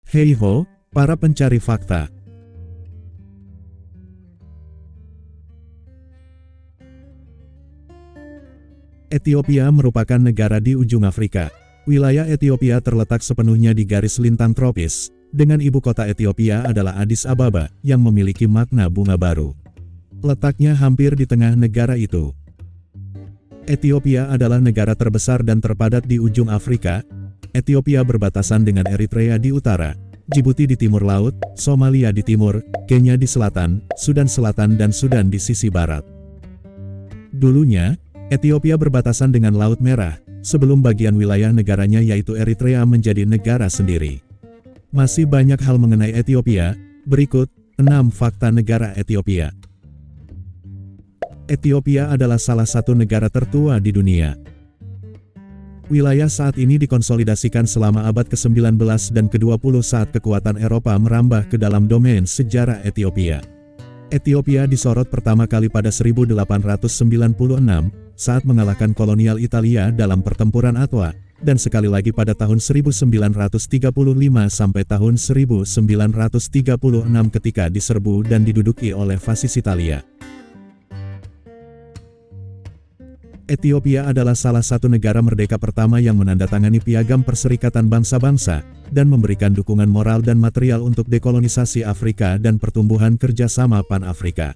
Hei ho, para pencari fakta. Ethiopia merupakan negara di ujung Afrika. Wilayah Ethiopia terletak sepenuhnya di garis lintang tropis, dengan ibu kota Ethiopia adalah Addis Ababa, yang memiliki makna bunga baru. Letaknya hampir di tengah negara itu. Ethiopia adalah negara terbesar dan terpadat di ujung Afrika. Ethiopia berbatasan dengan Eritrea di utara, Djibouti di timur laut, Somalia di timur, Kenya di selatan, Sudan Selatan dan Sudan di sisi barat. Dulunya, Ethiopia berbatasan dengan Laut Merah, sebelum bagian wilayah negaranya yaitu Eritrea menjadi negara sendiri. Masih banyak hal mengenai Ethiopia, berikut 6 fakta negara Ethiopia. Ethiopia adalah salah satu negara tertua di dunia. Wilayah saat ini dikonsolidasikan selama abad ke-19 dan ke-20 saat kekuatan Eropa merambah ke dalam domain sejarah Ethiopia. Ethiopia disorot pertama kali pada 1896, saat mengalahkan kolonial Italia dalam pertempuran Atwa, dan sekali lagi pada tahun 1935 sampai tahun 1936 ketika diserbu dan diduduki oleh fasis Italia. Ethiopia adalah salah satu negara merdeka pertama yang menandatangani Piagam Perserikatan Bangsa-Bangsa, dan memberikan dukungan moral dan material untuk dekolonisasi Afrika dan pertumbuhan kerjasama Pan-Afrika.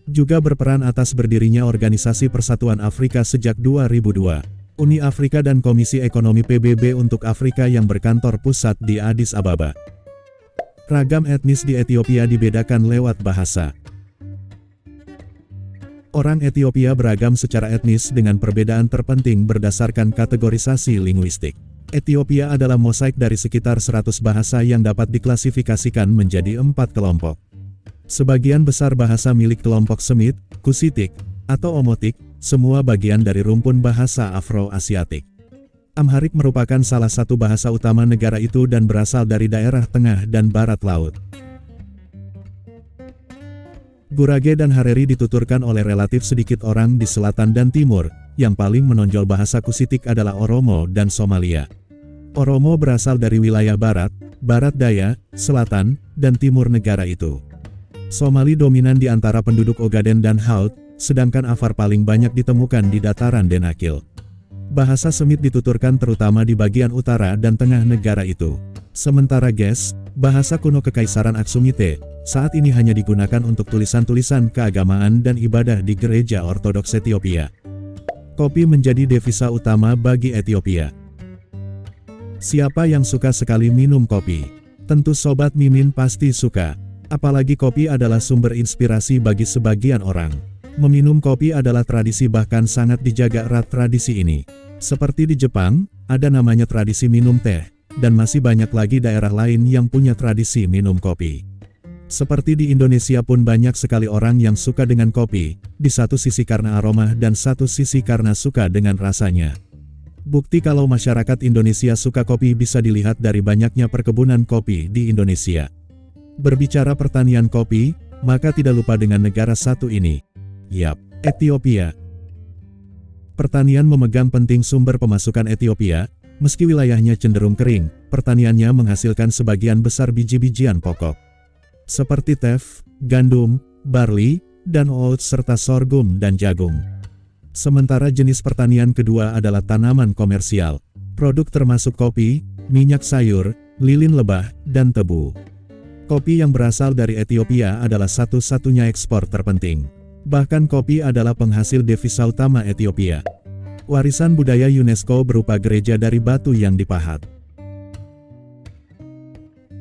Juga berperan atas berdirinya Organisasi Persatuan Afrika sejak 2002, Uni Afrika dan Komisi Ekonomi PBB untuk Afrika yang berkantor pusat di Addis Ababa. Ragam etnis di Ethiopia dibedakan lewat bahasa. Orang Ethiopia beragam secara etnis dengan perbedaan terpenting berdasarkan kategorisasi linguistik. Ethiopia adalah mosaik dari sekitar 100 bahasa yang dapat diklasifikasikan menjadi 4 kelompok. Sebagian besar bahasa milik kelompok Semit, Kusitik, atau Omotik, semua bagian dari rumpun bahasa Afro-Asiatik. Amharic merupakan salah satu bahasa utama negara itu dan berasal dari daerah tengah dan barat laut. Gurage dan Hareri dituturkan oleh relatif sedikit orang di selatan dan timur, yang paling menonjol bahasa Kusitik adalah Oromo dan Somalia. Oromo berasal dari wilayah barat, barat daya, selatan, dan timur negara itu. Somali dominan di antara penduduk Ogaden dan Haut, sedangkan Afar paling banyak ditemukan di dataran Denakil. Bahasa Semit dituturkan terutama di bagian utara dan tengah negara itu. Sementara Ges, bahasa kuno Kekaisaran Aksumite, saat ini hanya digunakan untuk tulisan-tulisan keagamaan dan ibadah di gereja Ortodoks Ethiopia. Kopi menjadi devisa utama bagi Ethiopia. Siapa yang suka sekali minum kopi? Tentu Sobat Mimin pasti suka. Apalagi kopi adalah sumber inspirasi bagi sebagian orang. Meminum kopi adalah tradisi bahkan sangat dijaga erat tradisi ini. Seperti di Jepang, ada namanya tradisi minum teh, dan masih banyak lagi daerah lain yang punya tradisi minum kopi. Seperti di Indonesia pun banyak sekali orang yang suka dengan kopi, di satu sisi karena aroma dan satu sisi karena suka dengan rasanya. Bukti kalau masyarakat Indonesia suka kopi bisa dilihat dari banyaknya perkebunan kopi di Indonesia. Berbicara pertanian kopi, maka tidak lupa dengan negara satu ini. Yap, Ethiopia. Pertanian memegang penting sumber pemasukan Ethiopia, meski wilayahnya cenderung kering, pertaniannya menghasilkan sebagian besar biji-bijian pokok. Seperti teff, gandum, barley, dan oats serta sorghum dan jagung. Sementara jenis pertanian kedua adalah tanaman komersial. Produk termasuk kopi, minyak sayur, lilin lebah, dan tebu. Kopi yang berasal dari Ethiopia adalah satu-satunya ekspor terpenting. Bahkan kopi adalah penghasil devisa utama Ethiopia. Warisan budaya UNESCO berupa gereja dari batu yang dipahat.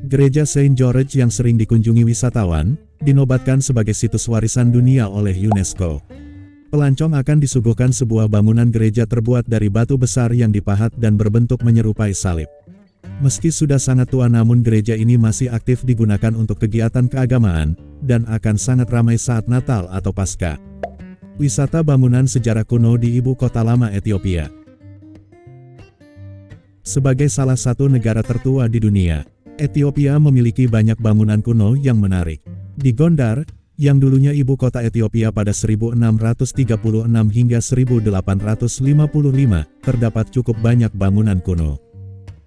Gereja Saint George yang sering dikunjungi wisatawan, dinobatkan sebagai situs warisan dunia oleh UNESCO. Pelancong akan disuguhkan sebuah bangunan gereja terbuat dari batu besar yang dipahat dan berbentuk menyerupai salib. Meski sudah sangat tua namun gereja ini masih aktif digunakan untuk kegiatan keagamaan, dan akan sangat ramai saat Natal atau Paskah. Wisata bangunan sejarah kuno di ibu kota lama Ethiopia. Sebagai salah satu negara tertua di dunia, Ethiopia memiliki banyak bangunan kuno yang menarik. Di Gondar, yang dulunya ibu kota Ethiopia pada 1636 hingga 1855, terdapat cukup banyak bangunan kuno.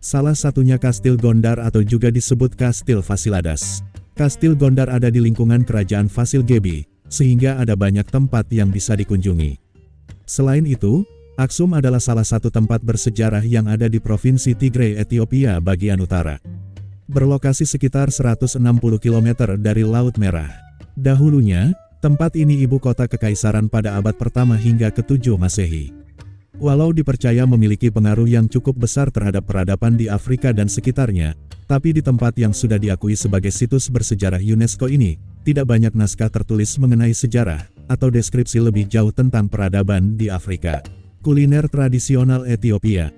Salah satunya Kastil Gondar atau juga disebut Kastil Fasiladas. Kastil Gondar ada di lingkungan kerajaan Fasil Gebi, sehingga ada banyak tempat yang bisa dikunjungi. Selain itu, Aksum adalah salah satu tempat bersejarah yang ada di Provinsi Tigray, Ethiopia bagian utara. Berlokasi sekitar 160 km dari Laut Merah. Dahulunya, tempat ini ibu kota kekaisaran pada abad pertama hingga ke-7 Masehi. Walau dipercaya memiliki pengaruh yang cukup besar terhadap peradaban di Afrika dan sekitarnya, tapi di tempat yang sudah diakui sebagai situs bersejarah UNESCO ini, tidak banyak naskah tertulis mengenai sejarah atau deskripsi lebih jauh tentang peradaban di Afrika. Kuliner tradisional Ethiopia.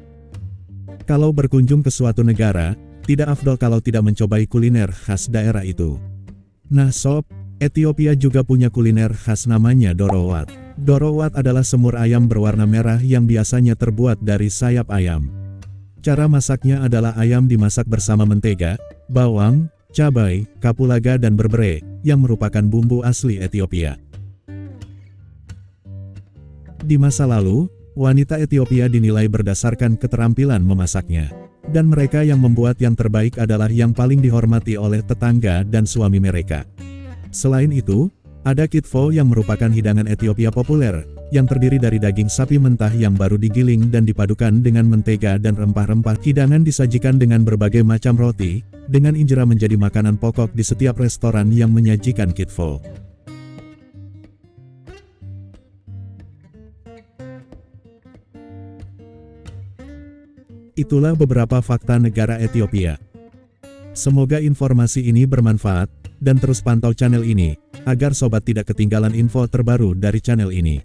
Kalau berkunjung ke suatu negara, tidak afdol kalau tidak mencobai kuliner khas daerah itu. Nah sob, Ethiopia juga punya kuliner khas namanya dorowat. Dorowat adalah semur ayam berwarna merah yang biasanya terbuat dari sayap ayam. Cara masaknya adalah ayam dimasak bersama mentega, bawang, cabai, kapulaga dan berbere, yang merupakan bumbu asli Ethiopia. Di masa lalu, wanita Ethiopia dinilai berdasarkan keterampilan memasaknya. Dan mereka yang membuat yang terbaik adalah yang paling dihormati oleh tetangga dan suami mereka. Selain itu, ada kitfo yang merupakan hidangan Ethiopia populer, yang terdiri dari daging sapi mentah yang baru digiling dan dipadukan dengan mentega dan rempah-rempah. Hidangan disajikan dengan berbagai macam roti, dengan injera menjadi makanan pokok di setiap restoran yang menyajikan kitfo. Itulah beberapa fakta negara Ethiopia. Semoga informasi ini bermanfaat, dan terus pantau channel ini, agar sobat tidak ketinggalan info terbaru dari channel ini.